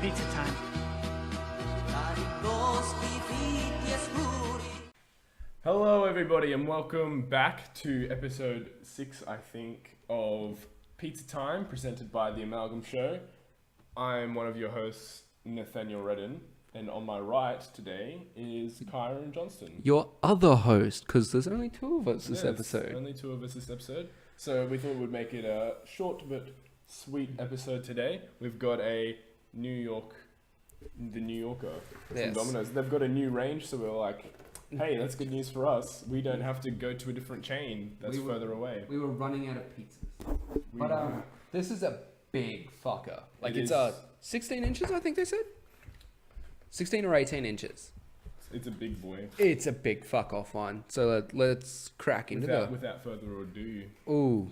Pizza time. Hello everybody and welcome back to episode 6, I think, of Pizza Time, presented by the Amalgam Show. I'm one of your hosts, Nathaniel Reddan, and on my right today is Kyron Johnston. Your other host, because there's only two of us this episode. Only two of us this episode. So we thought we'd make it a short but sweet episode today. We've got the New Yorker from Domino's. They've got a new range, so we're like, hey, that's good news for us. We don't have to go to a different chain that's further away. We were running out of pizzas. But this is a big fucker. Like, it's 16 inches, I think they said? 16 or 18 inches. It's a big boy. It's a big fuck off one. So let's crack into Without further ado. Ooh.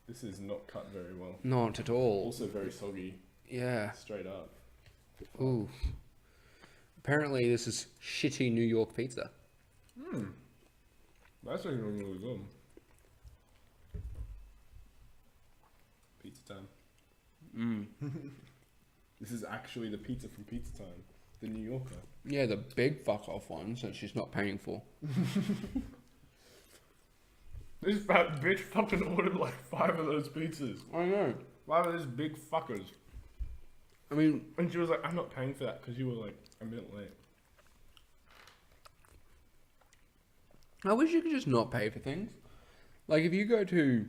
This is not cut very well. Not at all. Also very soggy. Yeah. Straight up. Ooh. Apparently this is shitty New York pizza. That's actually really good. Pizza time. This is actually the pizza from Pizza Time. The New Yorker. Yeah, the big fuck off ones that she's not paying for. This fat bitch fucking ordered like 5 of those pizzas. I know. 5 of those big fuckers. I mean... And she was like, I'm not paying for that because you were like a minute late. I wish you could just not pay for things. Like, if you go to,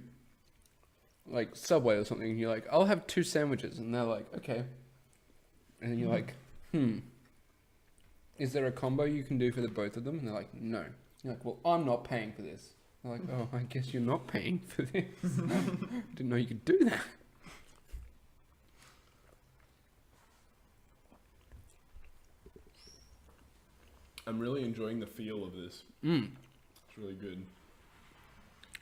like, Subway or something, you're like, I'll have 2 sandwiches. And they're like, okay. And then you're like, is there a combo you can do for the both of them? And they're like, no. You're like, well, I'm not paying for this. They're like, oh, I guess you're not paying for this. Didn't know you could do that. I'm really enjoying the feel of this. It's really good.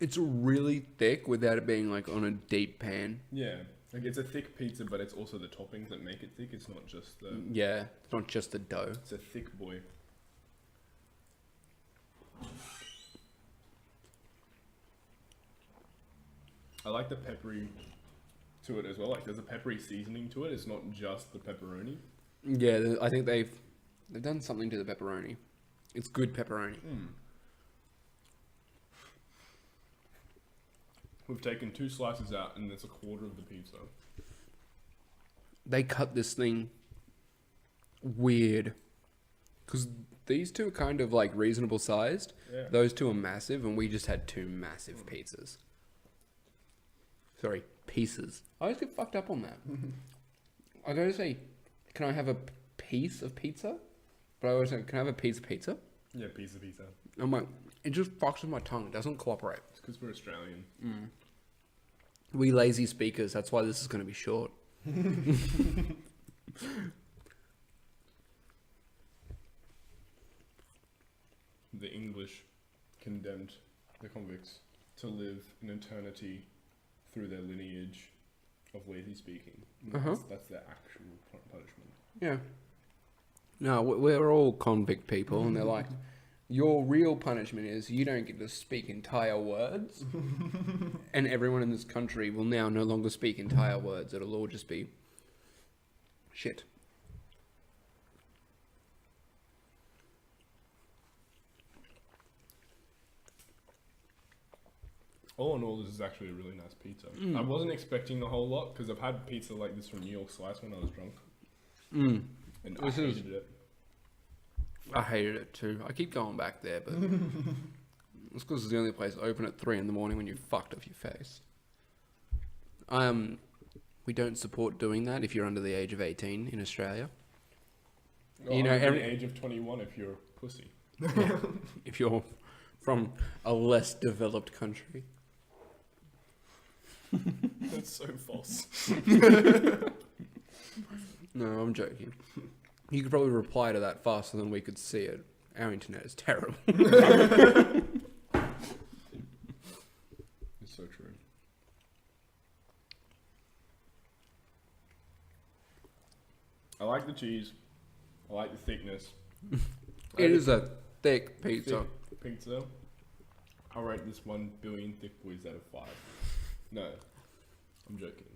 It's really thick without it being, like, on a deep pan. Yeah. Like, it's a thick pizza, but it's also the toppings that make it thick. It's not just the... Yeah, it's not just the dough. It's a thick boy. I like the peppery to it as well. Like, there's a peppery seasoning to it. It's not just the pepperoni. Yeah, I think they've done something to the pepperoni. It's good pepperoni. We've taken 2 slices out, and there's a quarter of the pizza. They cut this thing weird. Because these two are kind of, like, reasonable sized. Yeah. Those two are massive, and we just had 2 massive pizzas. Sorry, pieces. I always get fucked up on that. I go to say, can I have a piece of pizza? But I always say, can I have a piece of pizza? Yeah, piece of pizza. I'm like, it just fucks with my tongue. It doesn't cooperate. It's because we're Australian. We lazy speakers. That's why this is going to be short. The English condemned the convicts to live an eternity through their lineage of lazy speaking. That's their actual punishment. Yeah. No, we're all convict people, and they're like, your real punishment is you don't get to speak entire words, and everyone in this country will now no longer speak entire words. It'll all just be shit. All in all, this is actually a really nice pizza. I wasn't expecting a whole lot because I've had pizza like this from New York Slice when I was drunk. And I hated it. I hated it too. I keep going back there, but it's because it's the only place open at 3 a.m. when you're fucked off your face. We don't support doing that if you're under the age of 18 in Australia. Well, you know, under the age of 21 if you're a pussy. Yeah, if you're from a less developed country. That's so false. No, I'm joking. You could probably reply to that faster than we could see it. Our internet is terrible. It's so true. I like the cheese. I like the thickness. It is a thick pizza. Thick pizza. I'll rate this 1 billion thick boys out of 5. No, I'm joking.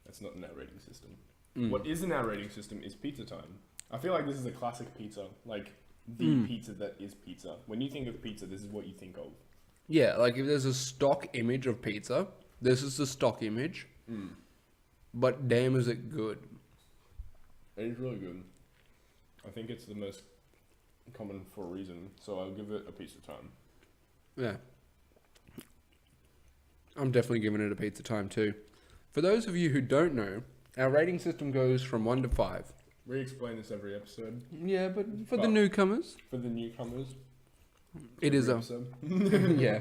That's not in that rating system. What is in our rating system is pizza time. I feel like this is a classic pizza, like the pizza that is pizza. When you think of pizza, this is what you think of. Yeah, like if there's a stock image of pizza, this is the stock image. But damn, is it good. It is really good. I think it's the most common for a reason, so I'll give it a pizza time. Yeah. I'm definitely giving it a pizza time too. For those of you who don't know, our rating system goes from 1 to 5. We explain this every episode. Yeah, but for the newcomers. For the newcomers. It is episode. Yeah.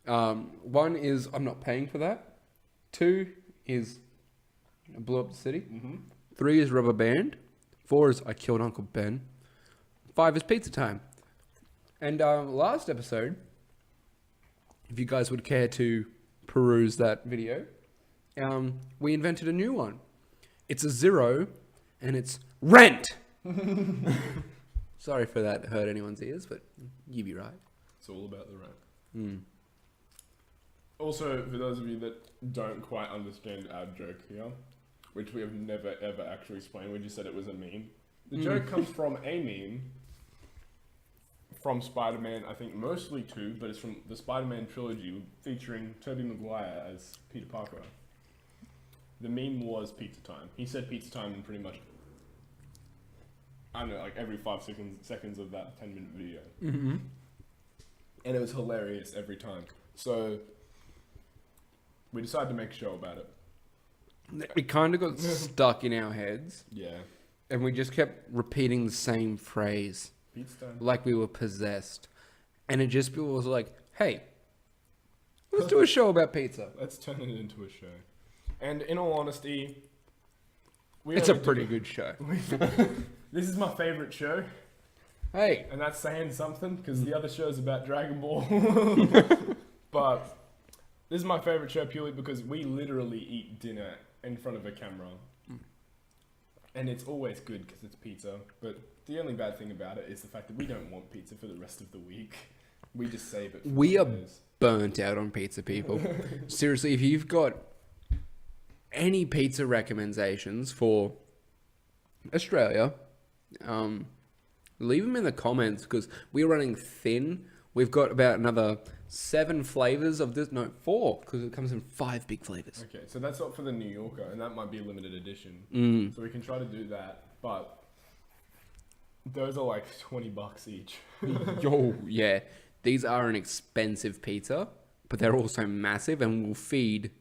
1 is I'm not paying for that. 2 is I blew up the city. 3 is rubber band. 4 is I killed Uncle Ben. 5 is pizza time. And last episode, if you guys would care to peruse that video, we invented a new one. It's a 0, and it's rent. Sorry for that hurt anyone's ears, but you be right. It's all about the rent. Also, for those of you that don't quite understand our joke here, which we have never ever actually explained, we just said it was a meme. The joke comes from a meme from Spider-Man, I think mostly 2, but it's from the Spider-Man trilogy featuring Tobey Maguire as Peter Parker. The meme was pizza time. He said pizza time in pretty much, I don't know, like every 5 seconds of that 10-minute video. And it was hilarious every time. So we decided to make a show about it. It kind of got stuck in our heads. Yeah. And we just kept repeating the same phrase. Pizza time. Like we were possessed. And it just was like, hey, let's do a show about pizza. Let's turn it into a show. And in all honesty, it's a pretty good show. This is my favorite show. Hey. And that's saying something, because the other show's about Dragon Ball. But this is my favorite show purely because we literally eat dinner in front of a camera. And it's always good because it's pizza. But the only bad thing about it is the fact that we don't want pizza for the rest of the week. We just save it. We are burnt out on pizza, people. Seriously, if you've got any pizza recommendations for Australia, leave them in the comments because we're running thin. We've got about another 7 flavors of this. No, 4, because it comes in 5 big flavors. Okay, so that's not for the New Yorker, and that might be a limited edition. So we can try to do that, but those are like $20 each. Yo, yeah. These are an expensive pizza, but they're also massive and will feed,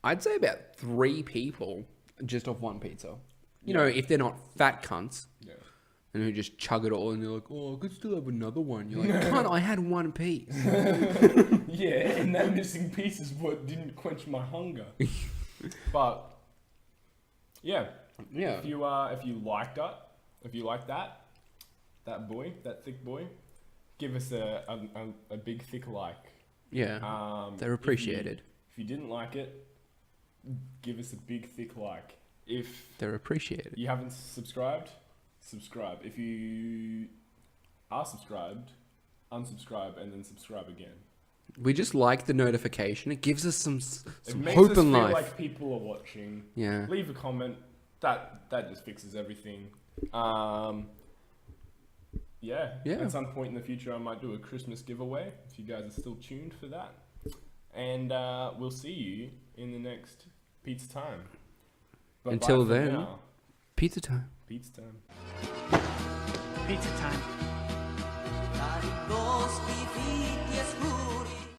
I'd say, about 3 people just off one pizza. You know, if they're not fat cunts. Yeah. And who just chug it all and you're like, oh, I could still have another one. You're like, cunt, I had 1 piece. Yeah, and that missing piece is what didn't quench my hunger. But yeah. If you like that boy, that thick boy, give us a big thick like. Yeah. They're appreciated. If you didn't like it, give us a big thick like. If they're appreciated. You haven't subscribed, subscribe. If you are subscribed, unsubscribe and then subscribe again. We just like the notification. It gives us some makes hope us in life. Feel like people are watching. Yeah. Leave a comment. That just fixes everything. Yeah. At some point in the future, I might do a Christmas giveaway if you guys are still tuned for that. And we'll see you in the next pizza time. But until then, pizza time. Pizza time. Pizza time.